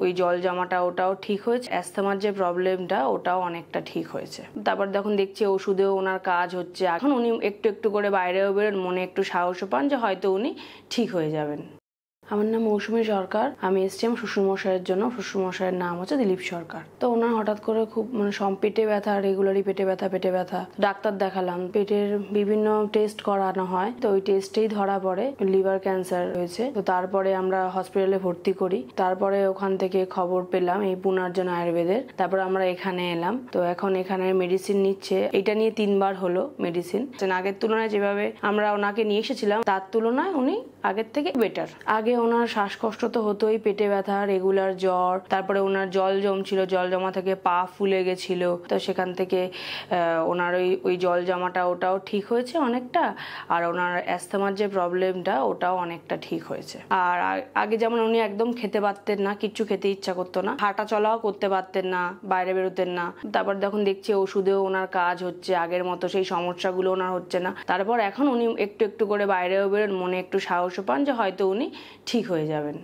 ওই জল জমাটা ওটাও ঠিক হয়েছে, অ্যাस्थমার যে প্রবলেমটা ওটাও অনেকটা ঠিক হয়েছে। তারপর যখন দেখছি ওষুধেও ওনার কাজ হচ্ছে, এখন উনি একটু একটু করে বাইরেও বেরোন, মনে একটু সাহসও পান যে হয়তো উনি ঠিক হয়ে যাবেন। আমার নাম মৌসুমী সরকার। আমি এসছি আমার শ্বশুরমশাইয়ের জন্য। শ্বশুরমশাইয়ের নাম হচ্ছে দিলীপ সরকার। তো ওনার হঠাৎ করে খুব পেটে ব্যথা, রেগুলারই পেটে ব্যথা। ডাক্তার দেখালাম, পেটের বিভিন্ন টেস্ট করানো হয়, তো ওই টেস্টেই ধরা পড়ে লিভার ক্যান্সার হয়েছে। তো তারপরে আমরা হসপিটালে ভর্তি করি। তারপরে ওখান থেকে খবর পেলাম এই পুনর্জন আয়ুর্বেদের। তারপর আমরা এখানে এলাম। তো এখন এখানে মেডিসিন নিচ্ছে, এটা নিয়ে 3 বার হলো মেডিসিন। আগের তুলনায় যেভাবে আমরা ওনাকে নিয়ে এসেছিলাম তার তুলনায় উনি আগের থেকে বেটার। আগে ওনার শ্বাসকষ্ট তো হতোই, পেটে ব্যথা, রেগুলার জ্বর, তারপরে ওনার জল জমছিল, জল জমা থেকে পা ফুলে গেছিল। তো সেখান থেকে ওনার ওই জল জমাটা ওটাও ঠিক হয়েছে অনেকটা, আর ওনার অ্যাস্থমার যে প্রবলেমটা ওটাও অনেকটা ঠিক হয়েছে। আর আগে যেমন উনি একদম খেতে পারতেন না, কিচ্ছু খেতে ইচ্ছা করতো না, হাঁটা চলাও করতে পারতেন না, বাইরে বেরোতেন না। তারপর যখন দেখছি ওষুধেও ওনার কাজ হচ্ছে, আগের মতো সেই সমস্যাগুলো ওনার হচ্ছে না। তারপর এখন উনি একটু একটু করে বাইরেও বেরোন, মনে একটু সাহসও পান যে হয়তো উনি ঠিক হয়ে যাবেন।